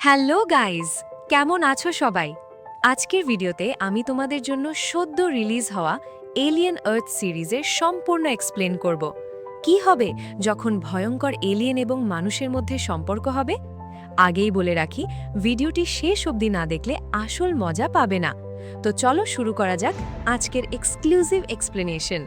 Hello guys, কেমন আছো সবাই? আজকের ভিডিওতে আমি তোমাদের জন্য সদ্য রিলিজ হওয়া এলিয়েন আর্থ সিরিজের সম্পূর্ণ এক্সপ্লেন করব। কি হবে যখন ভয়ঙ্কর এলিয়েন এবং মানুষের মধ্যে সম্পর্ক হবে? আগেই বলে রাখি, ভিডিওটি শেষ অবধি না দেখলে আসল মজা পাবে না। তো চলো শুরু করা যাক আজকের এক্সক্লুসিভ এক্সপ্লেনেশন।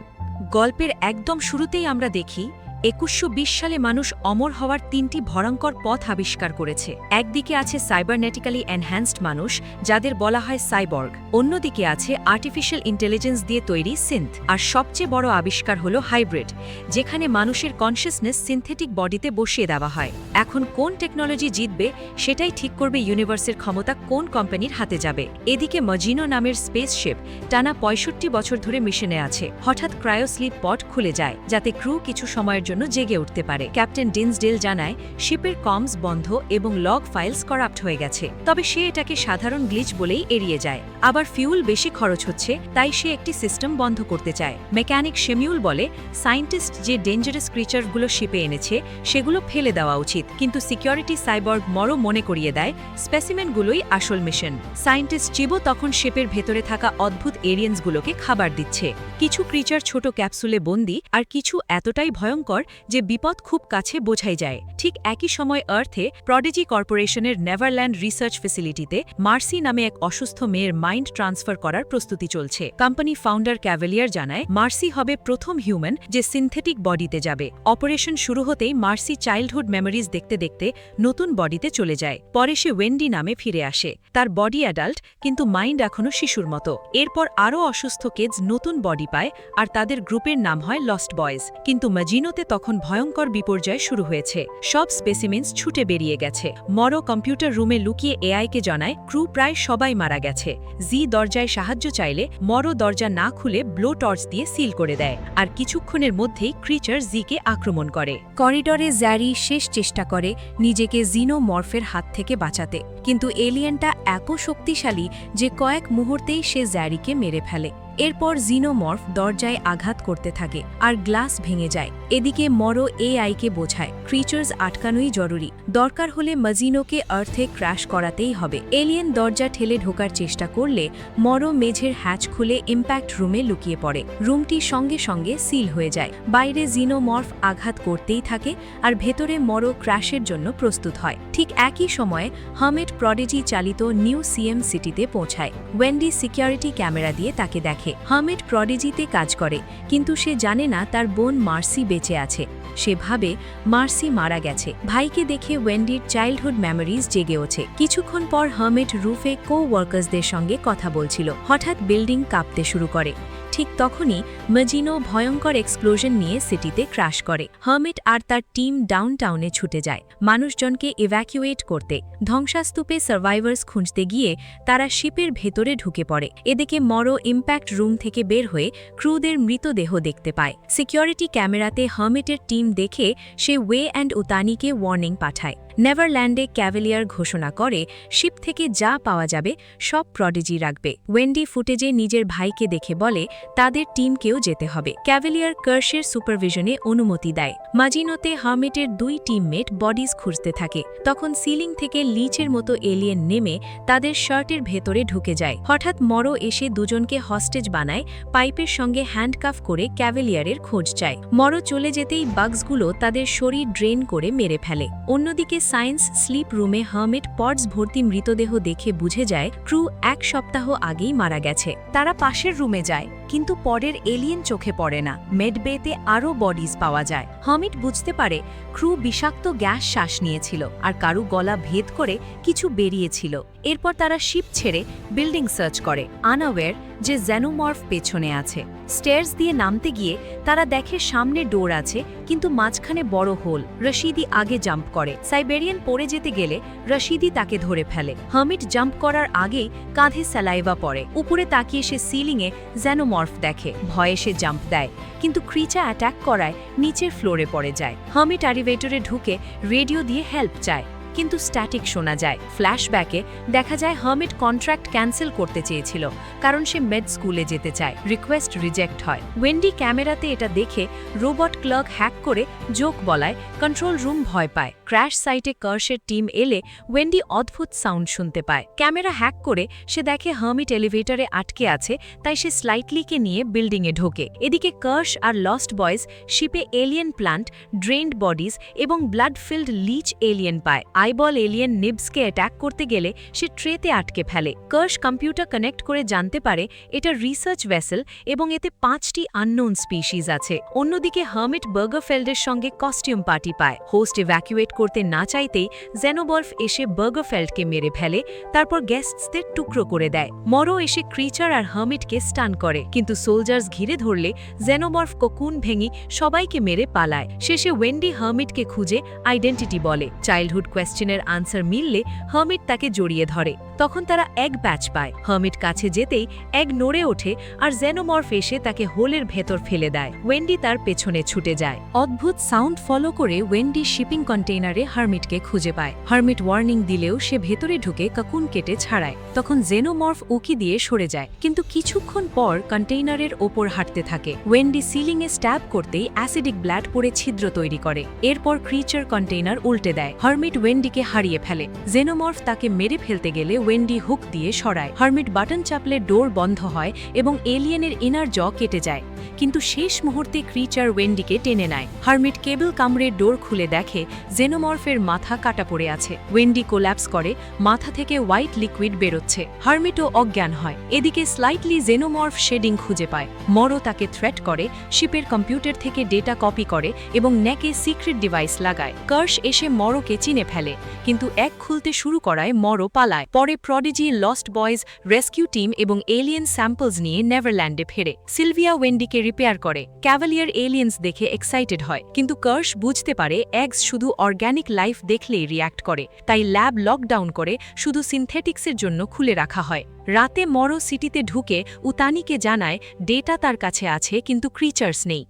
গল্পের একদম শুরুতেই আমরা দেখি 2120 সালে মানুষ অমর হওয়ার 3টি ভয়ঙ্কর পথ আবিষ্কার করেছে। একদিকে আছে সাইবারনেটিক্যালি এনহ্যান্সড মানুষ, যাদের বলা হয় সাইবর্গ। অন্যদিকে আছে আর্টিফিশিয়াল ইন্টেলিজেন্স দিয়ে তৈরি সিন্থ। আর সবচেয়ে বড় আবিষ্কার হলো হাইব্রিড, যেখানে মানুষের কনসিয়াসনেস সিনথেটিক বডিতে বসিয়ে দেওয়া হয়। এখন কোন টেকনোলজি জিতবে সেটাই ঠিক করবে ইউনিভার্সের ক্ষমতা কোন কোম্পানির হাতে যাবে। এদিকে মজিনো নামের স্পেসশিপ টানা 65 বছর ধরে মিশনে আছে। হঠাৎ ক্রায়োস্লিপ পড খুলে যায়, যাতে ক্রু কিছু সময়ের জন্য জেগে উঠতে পারে। ক্যাপ্টেন ডিন্সডেল জানায় শিপের কমস বন্ধ এবং লগ ফাইলস করাপ্ট হয়ে গেছে, তবে সে এটাকে সাধারণ গ্লিচ বলেই এড়িয়ে যায়। আবার ফিউল বেশি খরচ হচ্ছে, তাই সে একটি সিস্টেম বন্ধ করতে চায়। মেকানিক শেমিউল বলে সায়েন্টিস্ট যে ডেঞ্জারাস ক্রিচারগুলো শিপে এনেছে সেগুলো ফেলে দেওয়া উচিত, কিন্তু সিকিউরিটি সাইবর্গ মরো মনে করিয়ে দেয় স্পেসিমেনগুলোই আসল মিশন। সায়েন্টিস্ট চিবো তখন শিপের ভেতরে থাকা অদ্ভুত এলিয়েন্সগুলোকে খাবার দিচ্ছে। কিছু ক্রিচার ছোট ক্যাপসুলে বন্দী, আর কিছু এতটাই ভয়ঙ্কর যে বিপদ খুব কাছে বোঝাই যায়। ঠিক একই সময় আর্থে প্রডিজি কর্পোরেশনের নেভারল্যান্ড রিসার্চ ফেসিলিটিতে মার্সি নামে এক অসুস্থ মেয়ের মাইন্ড ট্রান্সফার করার প্রস্তুতি চলছে। কোম্পানি ফাউন্ডার ক্যাভেলিয়ার জানায় মার্সি হবে প্রথম হিউম্যান যে সিনথেটিক বডিতে যাবে। অপারেশন শুরু হতেই মার্সি চাইল্ডহুড মেমোরিজ দেখতে দেখতে নতুন বডিতে চলে যায়। পরে সে ওয়েন্ডি নামে ফিরে আসে। তার বডি অ্যাডাল্ট, কিন্তু মাইন্ড এখনো শিশুর মতো। এরপর আরও অসুস্থ কিডস নতুন বডি পায়, আর তাদের গ্রুপের নাম হয় লস্ট বয়েজ। কিন্তু মজিনোতে তখন ভয়ঙ্কর বিপর্যয় শুরু হয়েছে। সব স্পেসিমেন্স ছুটে বেরিয়ে গেছে। মরো কম্পিউটার রুমে লুকিয়ে এআইকে জানায় ক্রু প্রায় সবাই মারা গেছে। জি দরজায় সাহায্য চাইলে মরো দরজা না খুলে ব্লো টর্চ দিয়ে সিল করে দেয়, আর কিছুক্ষণের মধ্যেই ক্রিচার জিকে আক্রমণ করে। করিডরে জ্যারি শেষ চেষ্টা করে নিজেকে জিনোমর্ফের হাত থেকে বাঁচাতে, কিন্তু এলিয়েনটা এত শক্তিশালী যে কয়েক মুহূর্তেই সে জ্যারিকে মেরে ফেলে। এরপর জিনোমর্ফ দরজায় আঘাত করতে থাকে আর গ্লাস ভেঙে যায়। এদিকে মরো এআইকে বোঝায় ক্রিচার্স আটকানোই জরুরি, দরকার হলে মজিনোকে আর্থে ক্র্যাশ করাতেই হবে। এলিয়েন দরজা ঠেলে ঢোকার চেষ্টা করলে মরো মেঝের হ্যাচ খুলে ইম্প্যাক্ট রুমে লুকিয়ে পড়ে। রুমটি সঙ্গে সঙ্গে সিল হয়ে যায়। বাইরে জিনোমর্ফ আঘাত করতেই থাকে, আর ভেতরে মরো ক্র্যাশের জন্য প্রস্তুত হয়। ঠিক একই সময়ে হামেট প্রডিজি চালিত নিউ সিএম সিটিতে পৌঁছায়। ওয়েন্ডি সিকিউরিটি ক্যামেরা দিয়ে তাকে দেখে। হামেট প্রডিজিতে কাজ করে, কিন্তু সে জানে না তার বোন মার্সি বেঁচে আছে। সে ভাবে মার্সি মারা গেছে। ভাইকে দেখে ওয়েন্ডির চাইল্ডহুড মেমোরিজ জেগে ওঠে। কিছুক্ষণ পর হামেট রুফে কো-ওয়ার্কার্সদের সঙ্গে কথা বলছিল। হঠাৎ বিল্ডিং কাঁপতে শুরু করে। ঠিক তখনই মজিনো ভয়ঙ্কর এক্সপ্লোশন নিয়ে সিটিতে ক্র্যাশ করে। হার্মিট আর তার টিম ডাউনটাউনে ছুটে যায় মানুষজনকে ইভ্যাকুয়েট করতে। ধ্বংসাস্তূপে সার্ভাইভার্স খুঁজতে গিয়ে তারা শিপের ভেতরে ঢুকে পড়ে। এদিকে মরো ইম্প্যাক্ট রুম থেকে বের হয়ে ক্রুদের মৃতদেহ দেখতে পায়। সিকিউরিটি ক্যামেরাতে হার্মিটের টিম দেখে সে ওয়ে অ্যান্ড উতানিকে ওয়ার্নিং পাঠায়। নেভারল্যান্ডে ক্যাভেলিয়ার ঘোষণা করে শিপ থেকে যা পাওয়া যাবে সব প্রডিজি রাখবে। ওয়েন্ডি ফুটেজে নিজের ভাইকে দেখে বলে তাদের টিমকেও যেতে হবে। ক্যাভেলিয়ার কার্শের সুপারভিশনে অনুমতি দেয়। মাজিনোতে হার্মিটের 2 টিমমেট বডিজ খুঁজতে থাকে। তখন সিলিং থেকে লিচের মতো এলিয়েন নেমে তাদের শার্টের ভেতরে ঢুকে যায়। হঠাৎ মরো এসে দুজনকে হস্টেজ বানায়, পাইপের সঙ্গে হ্যান্ডকাফ করে ক্যাভেলিয়ারের খোঁজ চায়। মরো চলে যেতেই বাগসগুলো তাদের শরীর ড্রেন করে মেরে ফেলে। অন্যদিকে সায়েন্স স্লিপ রুমে হার্মিট পডস ভর্তি মৃতদেহ দেখে বুঝে যায় ক্রু 1 সপ্তাহ আগেই মারা গেছে। তারা পাশের রুমে যায়, কিন্তু পরের এলিয়েন চোখে পড়ে না। মেডবেতে আরও বডিজ পাওয়া যায়। হার্মিট বুঝতে পারে ক্রু বিষাক্ত গ্যাস শ্বাস নিয়েছিল, আর কারু গলা ভেদ করে কিছু বেরিয়েছিল। এরপর তারা শিপ ছেড়ে বিল্ডিং সার্চ করে, আনঅ্যাওয়্যার যে জেনোমর্ফ পেছনে আছে। স্টেয়ার্স দিয়ে নামতে গিয়ে তারা দেখে সামনে ডোর আছে, কিন্তু মাঝখানে বড় হোল। রশিদি আগে জাম্প করে। সাইবেরিয়ান পড়ে যেতে গেলে রশিদি তাকে ধরে ফেলে। হার্মিট জাম্প করার আগেই কাঁধে স্যালাইভা পড়ে। উপরে তাকিয়ে সে সিলিংয়ে জেনোমর্ফ দেখে। ভয়ে সে জাম্প দেয়, কিন্তু ক্রিচা অ্যাটাক করায় নিচের ফ্লোরে পড়ে যায়। হার্মিট এলিভেটরে ঢুকে রেডিও দিয়ে হেল্প চায়। কিন্তু স্ট্যাটিক শোনা যায়। ফ্ল্যাশব্যাকে দেখা যায় হার্মিট কন্ট্রাক্ট ক্যান্সেল করতে চেয়েছিল কারণ সে মেড স্কুলে যেতে চায়। রিকোয়েস্ট রিজেক্ট হয়। ওয়েন্ডি ক্যামেরাতে এটা দেখে রোবট ক্লার্ক হ্যাক করে জোক বলায় কন্ট্রোল রুম ভয় পায়। ক্র্যাশ সাইটে কার্শের টিম এলে ওয়েন্ডি অদ্ভুত সাউন্ড শুনতে পায়। ক্যামেরা হ্যাক করে সে দেখে হার্মিট এলিভেটরে আটকে আছে, তাই সে স্লাইটলিকে নিয়ে বিল্ডিংয়ে ঢোকে। এদিকে কার্শ আর লস্ট বয়েজ শিপে এলিয়েন প্লান্ট, ড্রেইনড বডিজ এবং ব্লাড ফিল্ড লিচ এলিয়েন পায়। আইবল এলিয়েন নিবসকে অ্যাটাক করতে গেলে সে ট্রেতে আটকে ফেলে। কার্শ কম্পিউটার কানেক্ট করে জানতে পারে এটা রিসার্চ ভেসেল এবং এতে 5টি আননোন স্পিশিজ আছে। অন্যদিকে হার্মিট বার্গারফেল্ডের সঙ্গে কস্টিউম পার্টি পায়। হোস্ট ইভ্যাকুয়েট করতে না চাইতেই জেনোমর্ফ এসে বার্গারফেল্ডকে মেরে ফেলে, তারপর গেস্টসদের টুকরো করে দেয়। মরো এসে ক্রিচার আর হার্মিটকে স্টান করে, কিন্তু সোলজার্স ঘিরে ধরলে জেনোমর্ফ কোকুন ভেঙে সবাইকে মেরে পালায়। শেষে ওয়েন্ডি হার্মিটকে খুঁজে আইডেন্টিটি বলে। চাইল্ডহুড কোয়েশ্চেনের আনসার মিললে হার্মিট তাকে জড়িয়ে ধরে। তখন তারা এগ প্যাচ পায়। হার্মিট কাছে যেতেই এগ নড়ে ওঠে আর জেনোমর্ফ এসে তাকে হোলের ভেতর ফেলে দেয়। ওয়েন্ডি তার পেছনে ছুটে যায়। অদ্ভুত সাউন্ড ফলো করে ওয়েন্ডি শিপিং কন্টেইনারে হার্মিটকে খুঁজে পায়। হার্মিট ওয়ার্নিং দিলেও সে ভেতরে ঢুকে কাকুন কেটে ছাড়ায়। তখন জেনোমর্ফ উকি দিয়ে সরে যায়, কিন্তু কিছুক্ষণ পর কন্টেইনারের ওপর হাঁটতে থাকে। ওয়েন্ডি সিলিংয়ে স্ট্যাব করতেই অ্যাসিডিক ব্লাড পড়ে ছিদ্র তৈরি করে। এরপর ক্রিচার কন্টেইনার উল্টে দেয়। হার্মিট ওয়েন্ডিকে হারিয়ে ফেলে। জেনোমর্ফ তাকে মেরে ফেলতে গেলে ওয়েন্ডি হুক দিয়ে সরায়। হার্মিট বাটন চাপলে ডোর বন্ধ হয় এবং এলিয়েনের ইনার জ কেটে যায়, কিন্তু শেষ মুহূর্তে ক্রিচার ওয়েন্ডিকে টেনে নেয়। হার্মিট কেবল কামড়ে ডোর খুলে দেখে জেনোমর্ফের মাথা কাটা পড়ে আছে। ওয়েন্ডি কোল্যাপস করে, মাথা থেকে হোয়াইট লিকুইড বেরোচ্ছে। হার্মিটও অজ্ঞান হয়। এদিকে স্লাইটলি জেনোমর্ফ শেডিং খুঁজে পায়। মরো তাকে থ্রেট করে, শিপের কম্পিউটার থেকে ডেটা কপি করে এবং নেকে সিক্রেট ডিভাইস লাগায়। কার্শ এসে মরোকে চিনে ফেলে, কিন্তু এক খুলতে শুরু করায় মরো পালায়। পরে prodigy, lost boys, rescue team এবং এলিয়েন স্যাম্পলস নিয়ে নেভারল্যান্ডে ফেরে। সিলভিয়া ওয়েন্ডিকে রিপেয়ার করে। ক্যাভালিয়ার এলিয়েন্স দেখে এক্সাইটেড হয়, কিন্তু কার্শ বুঝতে পারে এগস শুধু অর্গ্যানিক লাইফ দেখলেই রিয়্যাক্ট করে, তাই ল্যাব লকডাউন করে শুধু সিনথেটিক্সের জন্য খুলে রাখা হয়। রাতে মরো সিটিতে ঢুকে উতানিকে জানায় ডেটা তার কাছে আছে, কিন্তু ক্রিচার্স নেই।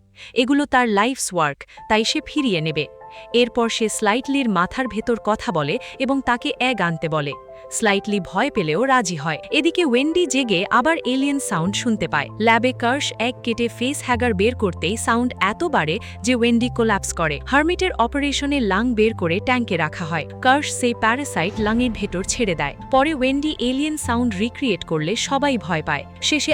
এগুলো তার লাইফস ওয়ার্ক, তাই সে ফিরিয়ে নেবে। এরপর সে স্লাইটলির মাথার ভেতর কথা বলে এবং তাকে এগ আনতে বলে। স্লাইটলি ভয় পেলেও রাজি হয়। এদিকে ওয়েন্ডি জেগে আবার এলিয়েন সাউন্ড শুনতে পায়। ল্যাবে কার্শ এগ কেটে ফেস হ্যাগার বের করতেই সাউন্ড এত বাড়ে যে ওয়েন্ডি কোল্যাপস করে। হার্মিটের অপারেশনে লাং বের করে ট্যাঙ্কে রাখা হয়। কার্শ সেই প্যারাসাইট লাংয়ের ভেতর ছেড়ে দেয়। পরে ওয়েন্ডি এলিয়েন সাউন্ড রিক্রিয়েট করলে সবাই ভয় পায়। শেষে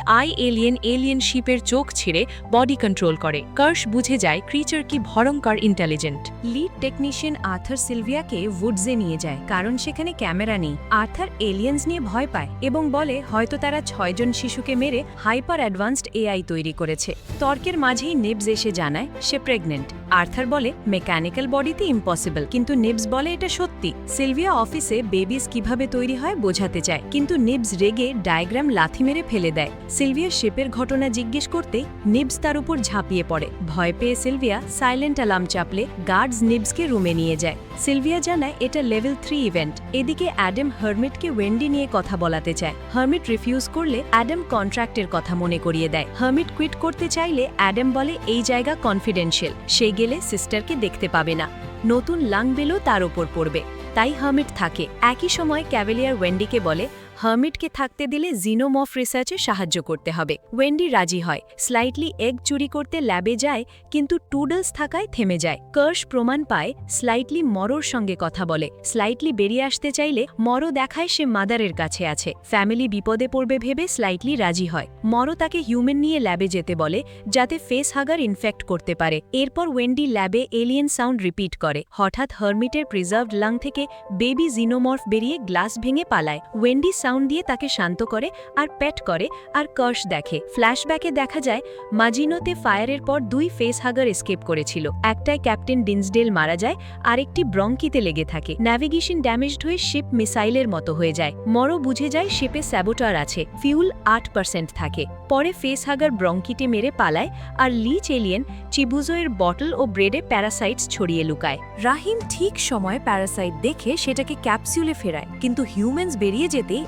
এলিয়েন শিপের চোখ ছিঁড়ে বডি কন্ট্রোল করে। কার্শ বুঝে যায় ক্রিচার কি ভয়ঙ্কর ইন্টেলিজেন্ট। লিড টেকনিশিয়ান আর্থার সিলভিয়াকে উডসে নিয়ে যায়, কারণ সেখানে ক্যামেরা নেই। আর্থার এলিয়েন্স নিয়ে ভয় পায় এবং বলে হয়তো তারা 6 জন শিশুকে মেরে হাইপার অ্যাডভান্সড এআই তৈরি করেছে। তর্কের মাঝেই নিবস এসে জানায় সে প্রেগনেন্ট। আর্থার বলে মেকানিক্যাল বডিতে ইম্পসিবল, কিন্তু নিবস বলে এটা সত্যি। সিলভিয়া অফিসে বেবিস কিভাবে তৈরি হয় বোঝাতে চায়, কিন্তু নিবস রেগে ডায়াগ্রাম লাথি মেরে ফেলে দেয়। সিলভিয়া শিপের ঘটনা জিজ্ঞেস করতেই নিবস তার উপর ঝাঁপিয়ে পড়ে। ভয় পেয়ে সিলভিয়া সাইলেন্ট অ্যালার্ম চাপলে গার্ডস নিবসকে রুমে নিয়ে যায়। সিলভিয়া জানায় এটা লেভেল 3 ইভেন্ট। এদিকে অ্যাডাম হার্মিটকে ওয়েন্ডি নিয়ে কথা বলাতে চায়। হার্মিট রিফিউজ করলে অ্যাডাম কন্ট্রাক্টের কথা মনে করিয়ে দেয়। হার্মিট কুইট করতে চাইলে অ্যাডাম বলে এই জায়গা কনফিডেন্সিয়াল, সে গেলে সিস্টারকে দেখতে পাবে না। নতুন লাং বেলও তার ওপর পড়বে, তাই হার্মিট থাকে। একই সময় ক্যাভেলিয়ার ওয়েন্ডিকে বলে হার্মিটকে থাকতে দিলে জিনোমর্ফ রিসার্চে সাহায্য করতে হবে। ওয়েন্ডি রাজি হয়। স্লাইটলি এগ চুরি করতে ল্যাবে যায়, কিন্তু টুডলস থাকায় থেমে যায়। কার্শ প্রমাণ পায়। স্লাইটলি মরোর সঙ্গে কথা বলে। স্লাইটলি বেরিয়ে আসতে চাইলে মরো দেখায় সে মাদারের কাছে আছে। ফ্যামিলি বিপদে পড়বে ভেবে স্লাইটলি রাজি হয়। মরো তাকে হিউম্যান নিয়ে ল্যাবে যেতে বলে, যাতে ফেস হাগার ইনফেক্ট করতে পারে। এরপর ওয়েন্ডি ল্যাবে এলিয়েন সাউন্ড রিপিট করে। হঠাৎ হার্মিটের প্রিজার্ভড লাং থেকে বেবি জিনোমর্ফ বেরিয়ে গ্লাস ভেঙে পালায়। ওয়েন্ডি সাউন্ড দিয়ে তাকে শান্ত করে আর পেট করে, আর কার্শ দেখে। ফ্ল্যাশব্যাকে দেখা যায় মাজিনোতে ফায়ারের পর 2 ফেস হাগার এসকেপ করেছিল। একটায় ক্যাপ্টেন ডিন্সডেল মারা যায়, আরেকটি ব্রঙ্কিতে লেগে থাকে। ন্যাভিগেশন ড্যামেজড হয়ে শিপ মিসাইলের মতো হয়ে যায়। মরো বুঝে যায় শিপে স্যাবোটার আছে। ফিউল 8% থাকে। পরে ফেস হাগার ব্রঙ্কিতে মেরে পালায়, আর লিচ এলিয়েন চিবুজোয়ের বটল ও ব্রেডে প্যারাসাইটস ছড়িয়ে লুকায়। রাহিম ঠিক সময় প্যারাসাইট দেখে সেটাকে ক্যাপসুলে ফেরায়, কিন্তু হিউম্যানস বেরিয়ে যেতেই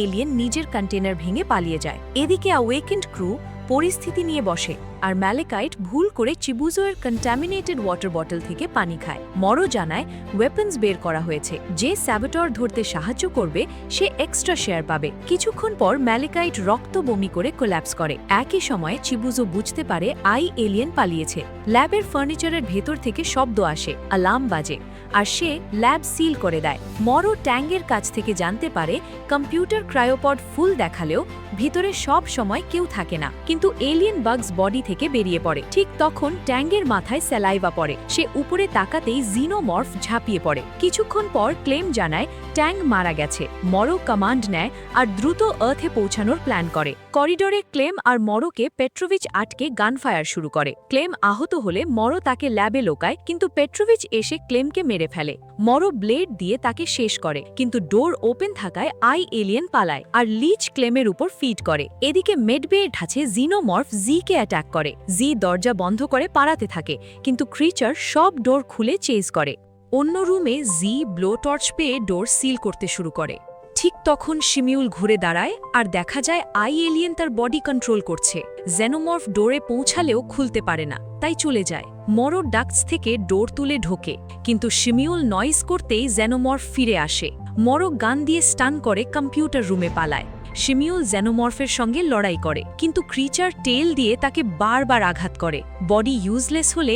এলিয়েন নিজের কন্টেনার ভেঙে পালিয়ে যায়। এদিকে অ্যাওয়েকেন্ড ক্রু পরিস্থিতি নিয়ে বসে। আর ম্যালেকাইট ভুল করে চিবুজোয়ের কন্টামিনেটেড ওয়াটার বটল থেকে পানি খায়। মরো জানায় ওয়েপন্স বের করা হয়েছে, যে স্যাবটর ধরতে সাহায্য করবে সে এক্সট্রা শেয়ার পাবে। কিছুক্ষণ পর ম্যালেকাইট রক্ত বমি করে কোল্যাপস করে। একই সময়ে চিবুজো বুঝতে পারে এলিয়েন পালিয়েছে। ল্যাবের ফার্নিচারের ভেতর থেকে শব্দ আসে, অ্যালার্ম বাজে, আর সে ল্যাব সিল করে দেয়। মরো ট্যাঙ্গের কাছ থেকে জানতে পারে কম্পিউটার ক্রায়োপড ফুল দেখালেও ভিতরে সব সময় কেউ থাকে না, কিন্তু এলিয়েন বাগস বডি থেকে বেরিয়ে পড়ে। ঠিক তখন ট্যাঙ্গের মাথায় স্যালাইভা পড়ে। সে উপরে তাকাতেই জিনোমর্ফ ঝাঁপিয়ে পড়ে। কিছুক্ষণ পর ক্লেম জানায় ট্যাঙ্গ মারা গেছে। মরো কমান্ড নেয় আর দ্রুত আর্থে পৌঁছানোর প্ল্যান করে। করিডোরে ক্লেম আর মরোকে পেট্রোভিচ আটকে গানফায়ার শুরু করে। ক্লেম আহত হলে মরো তাকে ল্যাবে লোকায়, কিন্তু পেট্রোভিচ এসে ক্লেমকে মেরে ফেলে। মরো ব্লেড দিয়ে তাকে শেষ করে, কিন্তু ডোর ওপেন থাকায় এলিয়েন পালায় আর লিচ ক্লেমের উপর ফিড করে। এদিকে মেডবেয়ের ঢাছে জিনোমর্ফ জিকে অ্যাটাক করে। জি দরজা বন্ধ করে পালাতে থাকে, কিন্তু ক্রিচার সব ডোর খুলে চেজ করে। অন্য রুমে জি ব্লো টর্চ পেয়ে ডোর সিল করতে শুরু করে। ঠিক তখন শিমিউল ঘুরে দাঁড়ায় আর দেখা যায় এলিয়েন তার বডি কন্ট্রোল করছে। জেনোমর্ফ ডোরে পৌঁছালেও খুলতে পারে না, তাই চলে যায়। মরো ডাক্টস থেকে ডোর তুলে ঢোকে, কিন্তু শিমিউল নয়েজ করতেই জেনোমর্ফ ফিরে আসে। মরো গান দিয়ে স্টান করে কম্পিউটার রুমে পালায়। শিমিউল জেনোমর্ফের সঙ্গে লড়াই করে, কিন্তু ক্রিচার টেল দিয়ে তাকে বারবার আঘাত করে। বডি ইউজলেস হলে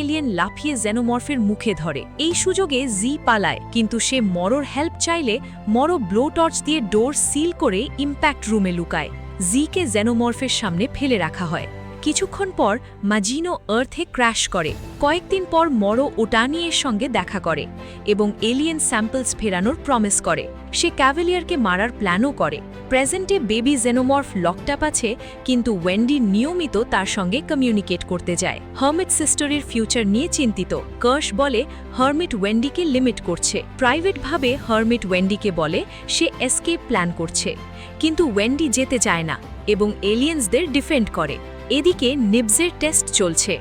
এলিয়েন লাফিয়ে জেনোমর্ফের মুখে ধরে। এই সুযোগে জি পালায়, কিন্তু সে মরোর হেল্প চাইলে মরো ব্লো টর্চ দিয়ে ডোর সিল করে ইম্প্যাক্ট রুমে লুকায়। জিকে জেনোমর্ফের সামনে ফেলে রাখা হয়। কিছুক্ষণ পর মাজিনো আর্থে ক্র্যাশ করে। কয়েকদিন পর মরো ওটানিয়ের সঙ্গে দেখা করে এবং এলিয়েন স্যাম্পলস ফেরানোর প্রমিস করে। সে ক্যাভেলিয়ারকে মারার প্ল্যানও করে। প্রেজেন্টে বেবি জেনোমর্ফ লকটাপ আছে, কিন্তু ওয়েন্ডি নিয়মিত তার সঙ্গে কমিউনিকেট করতে যায়। হার্মিট সিস্টারের ফিউচার নিয়ে চিন্তিত। কার্শ বলে হার্মিট ওয়েন্ডিকে লিমিট করছে। প্রাইভেটভাবে হার্মিট ওয়েন্ডিকে বলে সে এসকেপ প্ল্যান করছে, কিন্তু ওয়েন্ডি যেতে চায় না এবং এলিয়েন্সদের ডিফেন্ড করে। এদিকে নিবসের টেস্ট চলছে।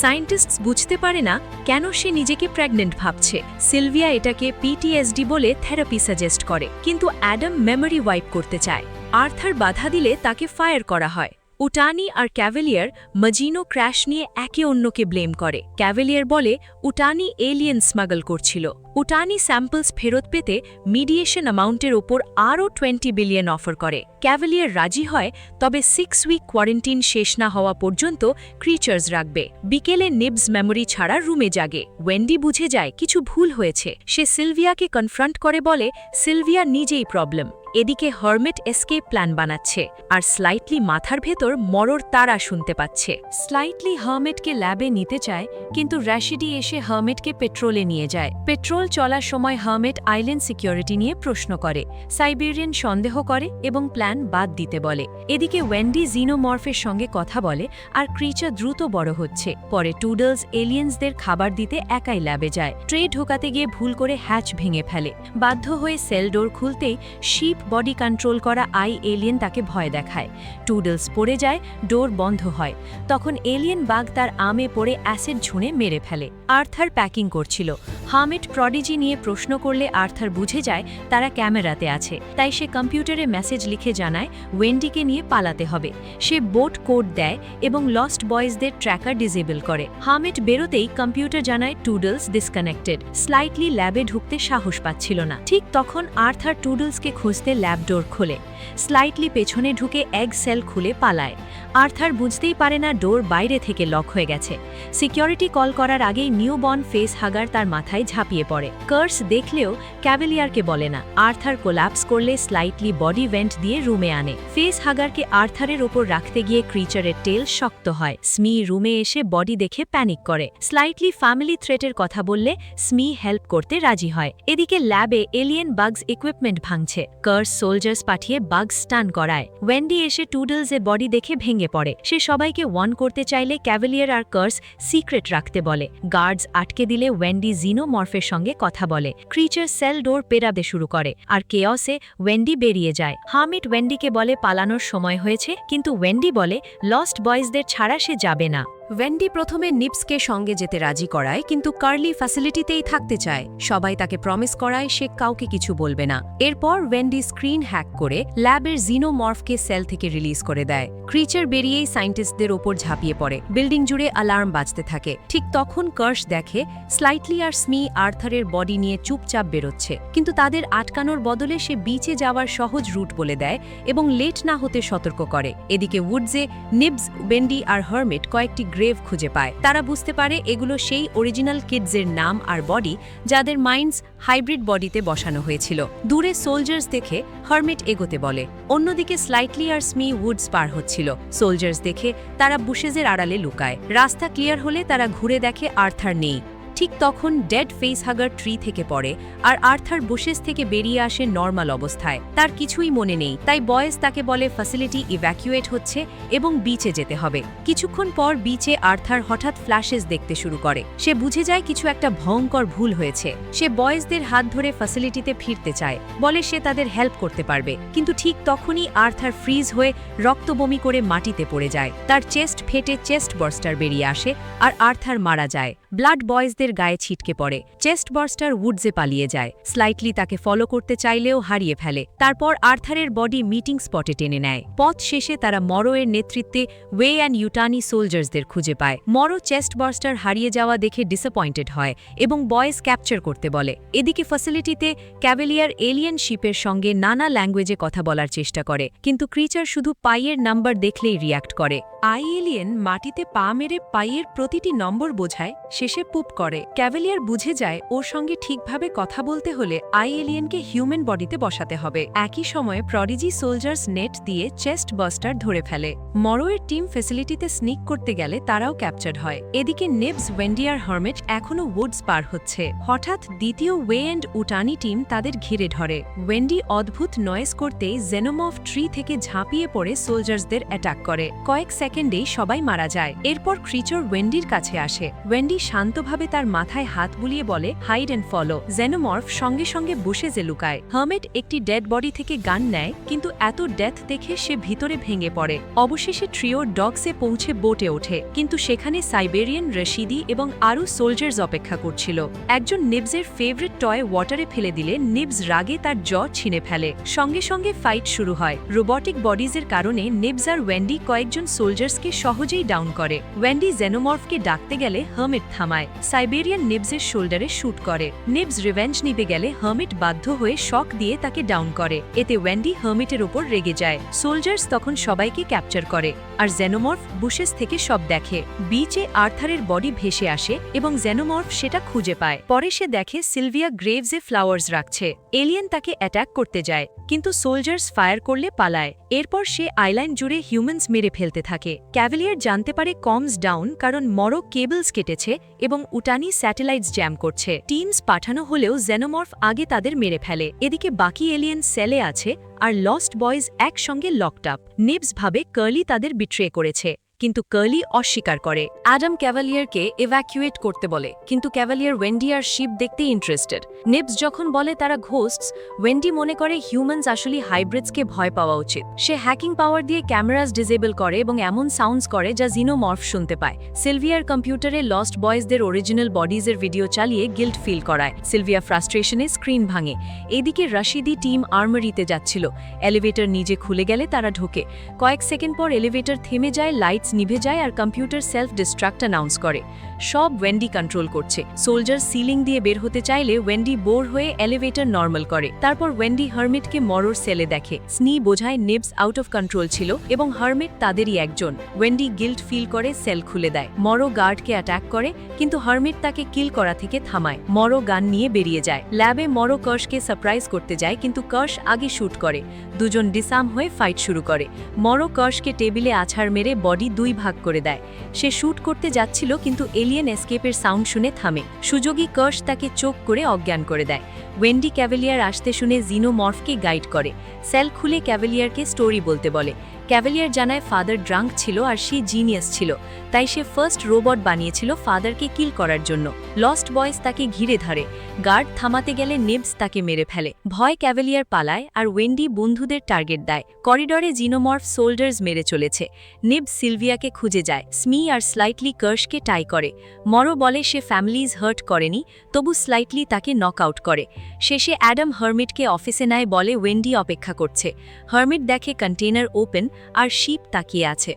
সায়েন্টিস্টস বুঝতে পারে না কেন সে নিজেকে প্রেগনেন্ট ভাবছে। সিলভিয়া এটাকে পিটিএসডি বলে থেরাপি সাজেস্ট করে, কিন্তু অ্যাডাম মেমোরি ওয়াইপ করতে চায়। আর্থার বাধা দিলে তাকে ফায়ার করা হয়। উটানি আর ক্যাভেলিয়ার মাজিনো ক্র্যাশ নিয়ে একে অন্যকে ব্লেম করে। ক্যাভেলিয়ার বলে উটানি এলিয়েন স্মাগল করছিল। উটানি স্যাম্পলস ফেরত পেতে মিডিয়েশন অ্যামাউন্টের ওপর আরও 20 বিলিয়ন অফার করে। ক্যাভেলিয়ার রাজি হয়, তবে 6 উইক কোয়ারেন্টিন শেষ না হওয়া পর্যন্ত ক্রিচার্স রাখবে। বিকেলে নিবস মেমোরি ছাড়া রুমে জাগে। ওয়েন্ডি বুঝে যায় কিছু ভুল হয়েছে। সে সিলভিয়াকে কনফ্রন্ট করে বলে সিলভিয়া নিজেই প্রবলেম। এদিকে হার্মিট এসকেপ প্ল্যান বানাচ্ছে, আর স্লাইটলি মাথার ভেতর মরোর তারা শুনতে পাচ্ছে। স্লাইটলি হার্মিটকে ল্যাবে নিতে চায়, কিন্তু র্যাশিডি এসে হার্মিটকে পেট্রোলে নিয়ে যায়। পেট্রোল চলার সময় হার্মিট আইল্যান্ড সিকিউরিটি নিয়ে প্রশ্ন করে। সাইবেরিয়ান সন্দেহ করে এবং প্ল্যান বাদ দিতে বলে। এদিকে ওয়েন্ডি জিনোমর্ফের সঙ্গে কথা বলে, আর ক্রিচার দ্রুত বড় হচ্ছে। পরে টুডলস এলিয়েন্সদের খাবার দিতে একাই ল্যাবে যায়। ট্রে ঢোকাতে গিয়ে ভুল করে হ্যাচ ভেঙে ফেলে। বাধ্য হয়ে সেল ডোর খুলতেই শিপ বডি কন্ট্রোল করা এলিয়েন তাকে ভয় দেখায়। টুডলস পড়ে যায়, ডোর বন্ধ হয়। তখন এলিয়েন বাগ তার আমে পড়ে অ্যাসিড ঝুঁড়ে মেরে ফেলে। আর্থার প্যাকিং করছিল। হার্মিট প্রডিজি নিয়ে প্রশ্ন করলে আর্থার বুঝে যায় তারা ক্যামেরাতে আছে, তাই সে কম্পিউটারে মেসেজ লিখে জানায় ওয়েন্ডিকে নিয়ে পালাতে হবে। সে বোট কোড দেয় এবং লস্ট বয়েজদের ট্র্যাকার ডিসেবল করে। হার্মিট বেরোতেই কম্পিউটার জানায় টুডলস ডিসকানেক্টেড। স্লাইটলি ল্যাবে ঢুকতে সাহস পাচ্ছিল না। ঠিক তখন আর্থার টুডলসকে খুঁজতে ল্যাব ডোর খোলে। স্লাইটলি পেছনে ঢুকে এগ সেল খুলে পালায়। আর্থার বুঝতেই পারে না ডোর বাইরে থেকে লক হয়ে গেছে। সিকিউরিটি কল করার আগেই নিউবর্ন ফেস হাগার তার মাথায় ঝাঁপিয়ে পড়ে। কার্স দেখলেও ক্যাভেলিয়ারকে বলে না। আর্থার কোল্যাপস করলে স্লাইটলি বডি ভেন্ট দিয়ে রুমে আনে। ফেস হাগারকে আর্থারের ওপর রাখতে গিয়ে ক্রিচারের টেল শক্ত হয়। স্মি রুমে এসে বডি দেখে প্যানিক করে। স্লাইটলি ফ্যামিলি থ্রেটের কথা বললে স্মি হেল্প করতে রাজি হয়। এদিকে ল্যাবে এলিয়েন বাগস ইকুইপমেন্ট ভাঙছে। কার্স সোলজার্স পাঠিয়ে বাগস স্টান করায়। ওয়েন্ডি এসে টুডলসের বডি দেখে ভেঙে পড়ে। সে সবাইকে ওয়ার্ন করতে চাইলে ক্যাভেলিয়ার আর কার্স সিক্রেট রাখতে বলে। গার্ডস আটকে দিলে ওয়েন্ডি জিনোমর্ফের সঙ্গে কথা বলে। ক্রিচার সেল ডোর পেরাতে শুরু করে, আর কেয়সে ওয়েন্ডি বেরিয়ে যায়। হার্মিট ওয়েন্ডিকে বলে পালানোর সময় হয়েছে, কিন্তু ওয়েন্ডি বলে লস্ট বয়েজদের ছাড়া সে যাবে না। ওয়েন্ডি প্রথমে নিপসকে সঙ্গে যেতে রাজি করায়, কিন্তু কার্লি ফ্যাসিলিটিতেই থাকতে চায়। সবাই তাকে প্রমিস করায় সে কাউকে কিছু বলবে না। এরপর ওয়েন্ডি স্ক্রিন হ্যাক করে ল্যাবের জিনোমর্ফকে সেল থেকে রিলিজ করে দেয়। ক্রিচার বেরিয়েই সায়েন্টিস্টদের ওপর ঝাঁপিয়ে পড়ে। বিল্ডিং জুড়ে অ্যালার্ম বাজতে থাকে। ঠিক তখন কার্শ দেখে স্লাইটলি আর স্মি আর্থারের বডি নিয়ে চুপচাপ বেরোচ্ছে, কিন্তু তাদের আটকানোর বদলে সে বিচে যাওয়ার সহজ রুট বলে দেয় এবং লেট না হতে সতর্ক করে। এদিকে উডসে নিবস, ওয়েন্ডি আর হার্মিট কয়েকটি গ্রেভ খুঁজে পায়। তারা বুঝতে পারে এগুলো সেই অরিজিনাল কিডসের নাম আর বডি যাদের মাইন্ডস হাইব্রিড বডিতে বসানো হয়েছিল। দূরে সোলজার্স দেখে হার্মিট এগোতে বলে। অন্যদিকে স্লাইটলি আর স্মি উডস পার হচ্ছিল। সোলজার্স দেখে তারা বুশেজের আড়ালে লুকায়। রাস্তা ক্লিয়ার হলে তারা ঘুরে দেখে আর্থার নেই। ঠিক তখন ডেড ফেসহাগার ট্রি থেকে পড়ে আর আর্থার বুশেস থেকে বেরিয়ে আসে নর্মাল অবস্থায়। তার কিছুই মনে নেই, তাই বয়েজ তাকে বলে ফ্যাসিলিটি ইভ্যাকুয়েট হচ্ছে এবং বিচে যেতে হবে। কিছুক্ষণ পর বিচে আর্থার হঠাৎ ফ্ল্যাশেস দেখতে শুরু করে। সে বুঝে যায় কিছু একটা ভয়ঙ্কর ভুল হয়েছে। সে বয়েজদের হাত ধরে ফ্যাসিলিটিতে ফিরতে চায়, বলে সে তাদের হেল্প করতে পারবে। কিন্তু ঠিক তখনই আর্থার ফ্রিজ হয়ে রক্তবমি করে মাটিতে পড়ে যায়। তার চেস্ট ফেটে চেস্ট বার্স্টার বেরিয়ে আসে আর আর্থার মারা যায়। ব্লাড বয়েজদের গায়ে ছিটকে পড়ে। চেস্ট বার্স্টার উডসে পালিয়ে যায়। স্লাইটলি তাকে ফলো করতে চাইলেও হারিয়ে ফেলে। তারপর আর্থারের বডি মিটিং স্পটে টেনে নেয়। পথ শেষে তারা মরোয়ের নেতৃত্বে ওয়ে অ্যান্ড ইউটানি সোলজার্সদের খুঁজে পায়। মরো চেস্ট বার্স্টার হারিয়ে যাওয়া দেখে ডিসঅ্যাপয়েন্টেড হয় এবং বয়েজ ক্যাপচার করতে বলে। এদিকে ফ্যাসিলিটিতে ক্যাভেলিয়ার এলিয়েন শিপের সঙ্গে নানা ল্যাঙ্গুয়েজে কথা বলার চেষ্টা করে, কিন্তু ক্রিচার শুধু পাইয়ের নাম্বার দেখলেই রিয়্যাক্ট করে। আই এলিয়েন মাটিতে পা মেরে পাইয়ের প্রতিটি নম্বর বোঝায়, শেষে পুপ করে। ক্যাভেলিয়ার বুঝে যায় ওর সঙ্গে ঠিকভাবে কথা বলতে হলে আই এলিয়েনকে হিউম্যান বডিতে বসাতে হবে। একই সময়ে প্রডিজি সোলজার্স নেট দিয়ে চেস্ট বাস্টার ধরে ফেলে। মরোয়ের টিম ফ্যাসিলিটিতে স্নিক করতে গেলে তারাও ক্যাপচার্ড হয়। এদিকে নিবস, ওয়েন্ডি আর হার্মিট এখনও উডস পার হচ্ছে। হঠাৎ দ্বিতীয় ওয়ে অ্যান্ড উটানি টিম তাদের ঘিরে ধরে। ওয়েন্ডি অদ্ভুত নয়েজ করতেই জেনোমর্ফ ট্রি থেকে ঝাঁপিয়ে পড়ে সোলজার্সদের অ্যাটাক করে। কয়েক সেকেন্ডেই সবাই মারা যায়। এরপর ক্রিচার ওয়েন্ডির কাছে আসে। ওয়েন্ডি শান্তভাবে তার মাথায় হাত বুলিয়ে বলে হাইড অ্যান্ড ফলো। জেনোমর্ফ সঙ্গে সঙ্গে বুশেজে লুকায়। হার্মিট একটি ডেড বডি থেকে গান নেয়, কিন্তু এত ডেথ দেখে সে ভিতরে ভেঙে পড়ে। অবশেষে ট্রিও ডগসে পৌঁছে বোটে ওঠে, কিন্তু সেখানে সাইবেরিয়ান, রশিদি এবং আরও সোলজার্স অপেক্ষা করছিল। একজন নিবসের ফেভারিট টয় ওয়াটারে ফেলে দিলে নিবস রাগে তার জ ছিঁড়ে ফেলে। সঙ্গে সঙ্গে ফাইট শুরু হয়। রোবটিক বডিজের কারণে নিবস আর ওয়েন্ডি কয়েকজন সোলজার্সকে সহজেই ডাউন করে। ওয়েন্ডি জেনোমর্ফকে ডাকতে গেলে হার্মিট থামায়। সাইবেরিয়ান নিবসের শোল্ডারে শুট করে। নিবস রিভেঞ্জ নিতে গেলে হার্মিট বাধ্য হয়ে শক দিয়ে তাকে ডাউন করে। এতে ওয়েন্ডি হার্মিটের ওপর রেগে যায়। সোলজার্স তখন সবাইকে ক্যাপচার করে আর জেনোমর্ফ বুশেস থেকে সব দেখে। বিচে আর্থারের বডি ভেসে আসে এবং জেনোমর্ফ সেটা খুঁজে পায়। পরে সে দেখে সিলভিয়া গ্রেভসে ফ্লাওয়ার্স রাখছে। এলিয়েন তাকে অ্যাটাক করতে যায়, কিন্তু সোলজার্স ফায়ার করলে পালায়। এরপর সে আইল্যান্ড জুড়ে হিউম্যানস মেরে ফেলতে থাকে। ক্যাভেলিয়ার জানতে পারে কমস ডাউন, কারণ মরো কেবলস কেটেছে এবং উটানি স্যাটেলাইটস জ্যাম করছে। টিমস পাঠানো হলেও জেনোমর্ফ আগে তাদের মেরে ফেলে। এদিকে বাকি এলিয়েন সেলে আছে আর লস্ট বয়েজ একসঙ্গে লকড আপ। নিবস ভাবে কার্লি তাদের বিট্রে করেছে, কিন্তু কার্লি অস্বীকার করে। অ্যাডাম ক্যাভালিয়ারকে এভ্যাকুয়েট করতে বলে, কিন্তু ক্যাভালিয়ার ওয়েন্ডি আর শিপ দেখতে ইন্টারেস্টেড। নিবস যখন বলে তারা ঘোস্টস, ওয়েন্ডি মনে করে হিউম্যানস আসলে হাইব্রিডসকে ভয় পাওয়া উচিত। সে হ্যাকিং পাওয়ার দিয়ে ক্যামেরাস ডিসেবল করে এবং এমন সাউন্ডস করে যা জিনোমর্ফ শুনতে পায়। সিলভিয়ার কম্পিউটারে লস্ট বয়েজদের অরিজিনাল বডিজের ভিডিও চালিয়ে গিল্ট ফিল করায়। সিলভিয়া ফ্রাস্ট্রেশনে স্ক্রিন ভাঙে। এদিকে রশিদি টিম আর্মারিতে যাচ্ছিল। এলিভেটর নিজে খুলে গেলে তারা ঢোকে। কয়েক সেকেন্ড পর এলিভেটর থেমে যায়, লাইটস নিভে যায় আর কম্পিউটার সেলফ ডিস্ট্রাক্ট অ্যানাউন্স করে। সব ওয়েন্ডি কন্ট্রোল করছে। সোলজার সিলিং দিয়ে বের হতে চাইলে ওয়েন্ডি বোর হয়ে এলিভেটর নর্মাল করে। তারপর ওয়েন্ডি হার্মিটকে মরোর সেলে দেখে। স্নি বোঝায় নিবস আউট অফ কন্ট্রোল ছিল এবং হার্মিট তাদেরই একজন। ওয়েন্ডি গিল্ট ফিল করে সেল খুলে দেয়। মরো গার্ডকে অ্যাটাক করে, কিন্তু হার্মিট তাকে কিল করা থেকে থামায়। মরো গান নিয়ে বেরিয়ে যায়। ল্যাবে মরো কার্শকে সারপ্রাইজ করতে যায়, কিন্তু কার্শ আগে শুট করে। দুজন ডিসাম হয়ে ফাইট শুরু করে। মরো কার্শকে টেবিলে আছাড় মেরে বডি দুই ভাগ করে দেয়। সে শুট করতে যাচ্ছিল, কিন্তু এলিয়েন এসকেপের সাউন্ড শুনে থামে। সুযোগী কার্শ তাকে চোখ করে অজ্ঞান করে দেয়। ওয়েন্ডি ক্যাভেলিয়ার আসতে শুনে জিনোমর্ফকে গাইড করে। সেল খুলে ক্যাভেলিয়ারকে স্টোরি বলতে বলে। ক্যাভেলিয়ার জানায় ফাদার ড্রাঙ্ক ছিল আর সে জিনিয়াস ছিল, তাই সে ফার্স্ট রোবট বানিয়েছিল ফাদারকে কিল করার জন্য। লস্ট বয়েজ তাকে ঘিরে ধরে, গার্ড থামাতে গেলে নিবস তাকে মেরে ফেলে। ভয় ক্যাভেলিয়ার পালায় আর ওয়েন্ডি বন্ধুদের টার্গেট দেয়। করিডরে জিনোমর্ফ সোল্ডার্স মেরে চলেছে। নিবস সিলভিয়াকে খুঁজে যায়, স্মি আর স্লাইটলি কার্শকে টাই করে। মরো বলে সে ফ্যামিলিজ হার্ট করেনি, তবু স্লাইটলি তাকে নক আউট করে। শেষে অ্যাডাম হার্মিটকে অফিসে নেয়, বলে ওয়েন্ডি অপেক্ষা করছে। হার্মিট দেখে কন্টেনার ওপেন আর শিপ তাকিয়ে আছে।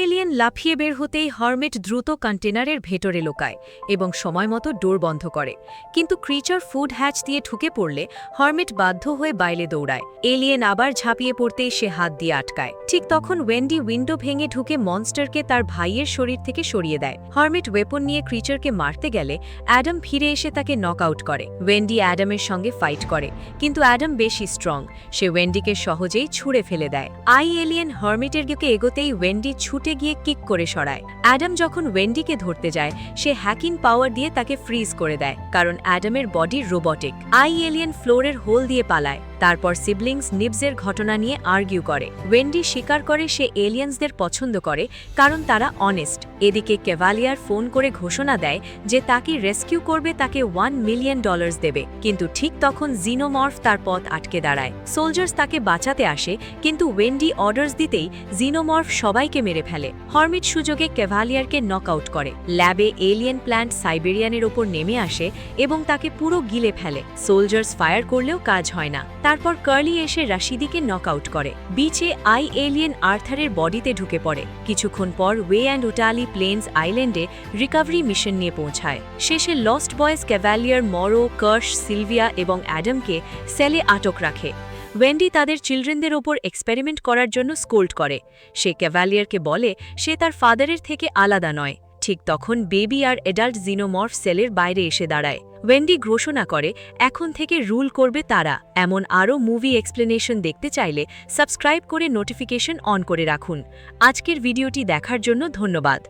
এলিয়েন লাফিয়ে বের হতেই হার্মিট দ্রুত কন্টেনারের ভেতরে লোকায় এবং সময়মতো ডোর বন্ধ করে। কিন্তু ক্রিচার ফুড হ্যাচ দিয়ে ঢুকে পড়লে হার্মিট বাধ্য হয়ে বাইরে দৌড়ায়। এলিয়েন আবার ঝাঁপিয়ে পড়তেই সে হাত দিয়ে আটকায়। ঠিক তখন ওয়েন্ডি উইন্ডো ভেঙে ঢুকে মনস্টারকে তার ভাইয়ের শরীর থেকে সরিয়ে দেয়। হার্মিট ওয়েপন নিয়ে ক্রিচারকে মারতে গেলে অ্যাডাম ফিরে এসে তাকে নক আউট করে। ওয়েন্ডি অ্যাডামের সঙ্গে ফাইট করে, কিন্তু অ্যাডাম বেশি স্ট্রং, সে ওয়েন্ডিকে সহজেই ছুঁড়ে ফেলে দেয়। এলিয়েন হার্মিটের দিকে এগোতেই ওয়েন্ডি ছুটে গিয়ে কিক করে সরায়। অ্যাডাম যখন ওয়েন্ডিকে ধরতে যায়, সে হ্যাকিং পাওয়ার দিয়ে তাকে ফ্রিজ করে দেয়, কারণ অ্যাডামের বডি রোবটিক। এলিয়েন ফ্লোরের হোল দিয়ে পালায়। তারপর সিবলিংস নিবসের ঘটনা নিয়ে আর্গিউ করে। ওয়েন্ডি স্বীকার করে সে এলিয়েন্সদের পছন্দ করে, কারণ তারা অনেস্ট। এদিকে ক্যাভালিয়ার ফোন করে ঘোষণা দেয় যে তাকে রেস্কিউ করবে, তাকে $1 মিলিয়ন দেবে। কিন্তু ঠিক তখন জিনোমর্ফ তার পথ আটকে দাঁড়ায়। সোলজার্স তাকে বাঁচাতে আসে, কিন্তু ওয়েন্ডি অর্ডার্স দিতেই জিনোমর্ফ সবাইকে মেরে ফেলে। হার্মিট সুযোগে ক্যাভালিয়ারকে নক আউট করে। ল্যাবে এলিয়েন প্ল্যান্ট সাইবেরিয়ানের ওপর নেমে আসে এবং তাকে পুরো গিলে ফেলে। সোলজার্স ফায়ার করলেও কাজ হয় না। তারপর কার্লি এসে রাশিদিকে নক আউট করে। বিচে এলিয়েন আর্থারের বডিতে ঢুকে পড়ে। কিছুক্ষণ পর ওয়ে অ্যান্ড উটালি প্লেন্স আইল্যান্ডে রিকভারি মিশন নিয়ে পৌঁছায়। শেষে লস্ট বয়েজ ক্যাভালিয়ার, মরো, কার্শ, সিলভিয়া এবং অ্যাডামকে সেলে আটক রাখে। ওয়েন্ডি তাদের চিলড্রেনদের ওপর এক্সপেরিমেন্ট করার জন্য স্কোল্ড করে। সে ক্যাভালিয়ারকে বলে সে তার ফাদারের থেকে আলাদা নয়। ঠিক তখন বেবি আর অ্যাডাল্ট জিনোমর্ফ সেলের বাইরে এসে দাঁড়ায়। ওয়েন্ডি ঘোষণা করে এখন থেকে রুল করবে তারা। এমন আরও মুভি এক্সপ্লেনেশন দেখতে চাইলে সাবস্ক্রাইব করে নোটিফিকেশন অন করে রাখুন। আজকের ভিডিওটি দেখার জন্য ধন্যবাদ।